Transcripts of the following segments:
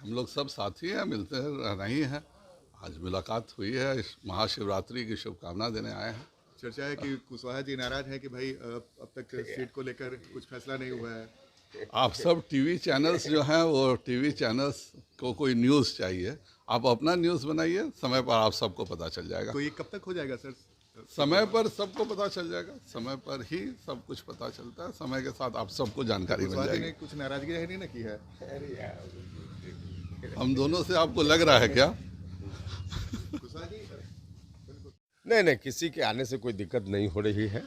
हम लोग सब साथी हैं, मिलते हैं, रहना ही है। आज मुलाकात हुई है, इस महाशिवरात्रि की शुभकामना देने आए हैं। चर्चा है कि कुशवाहा जी नाराज हैं कि भाई अब तक सीट को लेकर कुछ फैसला नहीं हुआ है। आप सब टीवी चैनल्स जो हैं वो टीवी चैनल्स को कोई न्यूज़ चाहिए, आप अपना न्यूज़ बनाइए, समय पर आप सबको पता चल जाएगा। तो ये कब तक हो जाएगा सर? समय पर सबको पता चल जाएगा, समय पर ही सब कुछ पता चलता है, समय के साथ आप सबको जानकारी मिल कुशवाहा जी ने जाएगी। कुछ नाराजगी जाहिर नहीं की है? हम दोनों से आपको लग रहा है क्या? कुशवाहा जी नहीं नहीं, किसी के आने से कोई दिक्कत नहीं हो रही है।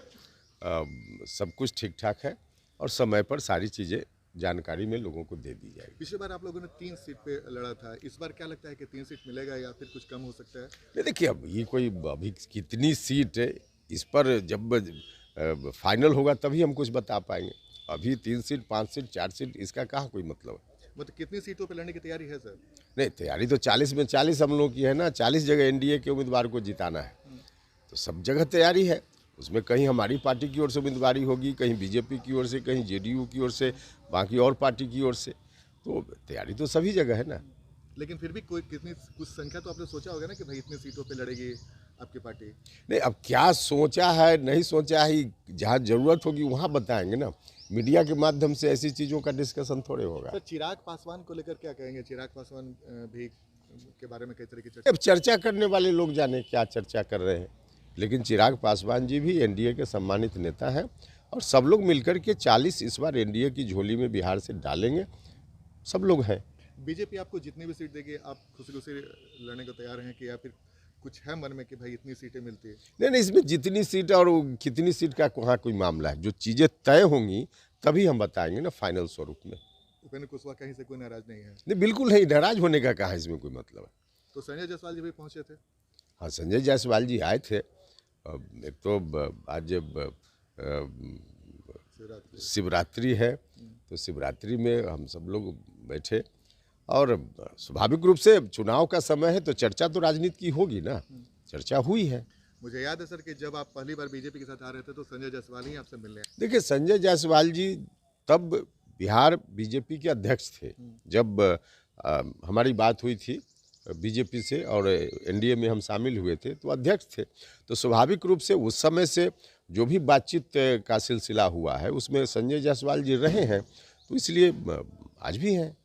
सब कुछ ठीक ठाक है और समय पर सारी चीज़ें जानकारी में लोगों को दे दी जाएगी। पिछली बार आप लोगों ने 3 सीट पे लड़ा था, इस बार क्या लगता है कि 3 सीट मिलेगा या फिर कुछ कम हो सकता है? नहीं देखिए, अब ये कोई अभी कितनी सीट है इस पर जब फाइनल होगा तभी हम कुछ बता पाएंगे। अभी 3 सीट 5 सीट 4 सीट इसका कहाँ कोई मतलब है। मतलब कितनी सीटों पे लड़ने की तैयारी है सर? नहीं, तैयारी तो 40 में 40 हम लोगों की है ना। 40 जगह एनडीए के उम्मीदवार को जिताना है, तो सब जगह तैयारी है। उसमें कहीं हमारी पार्टी की ओर से उम्मीदवारी होगी, कहीं बीजेपी की ओर से, कहीं जेडीयू की ओर से, बाकी और पार्टी की ओर से। तो तैयारी तो सभी जगह है ना। लेकिन फिर भी कोई कुछ संख्या तो आपने सोचा होगा ना कि भाई इतनी सीटों पे लड़ेगी आपकी पार्टी? नहीं, अब क्या सोचा है नहीं सोचा है, जहाँ ज़रूरत होगी वहाँ बताएंगे ना। मीडिया के माध्यम से ऐसी चीज़ों का डिस्कशन थोड़े होगा। सर चिराग पासवान को लेकर क्या कहेंगे? चिराग पासवान भी के बारे में कई तरह की चर्चा। अब चर्चा करने वाले लोग जाने क्या चर्चा कर रहे हैं, लेकिन चिराग पासवान जी भी एनडीए के सम्मानित नेता हैं और सब लोग मिलकर के 40 इस बार एनडीए की झोली में बिहार से डालेंगे। सब लोग हैं। बीजेपी आपको जितनी भी सीट देगी आप खुशी खुशी लड़ने को तैयार हैं कि या फिर कुछ है मन में कि भाई इतनी सीटें मिलती है? नहीं नहीं, इसमें जितनी सीट और कितनी सीट का वहाँ कोई मामला है। जो चीज़ें तय होंगी तभी हम बताएंगे ना फाइनल स्वरूप में। उपेंद्र कुशवाहा कहीं से कोई नाराज नहीं है? नहीं, बिल्कुल नहीं, नाराज होने का कहाँ इसमें कोई मतलब है। तो संजय जायसवाल जी भी पहुंचे थे? हाँ, संजय जायसवाल जी आए थे। एक तो आज शिवरात्रि है, तो शिवरात्रि में हम सब लोग बैठे और स्वाभाविक रूप से चुनाव का समय है तो चर्चा तो राजनीति की होगी ना। चर्चा हुई है। मुझे याद है सर कि जब आप पहली बार बीजेपी के साथ आ रहे थे तो संजय जायसवाल ही आपसे मिलने आए। देखिए, संजय जायसवाल जी तब बिहार बीजेपी के अध्यक्ष थे जब हमारी बात हुई थी बीजेपी से और एनडीए में हम शामिल हुए थे, तो अध्यक्ष थे। तो स्वाभाविक रूप से उस समय से जो भी बातचीत का सिलसिला हुआ है उसमें संजय जायसवाल जी रहे हैं, तो इसलिए आज भी हैं।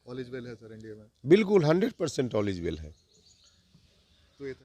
ऑल इज वेल है सर एनडीए में? बिल्कुल 100% ऑल इज वेल है। तो ये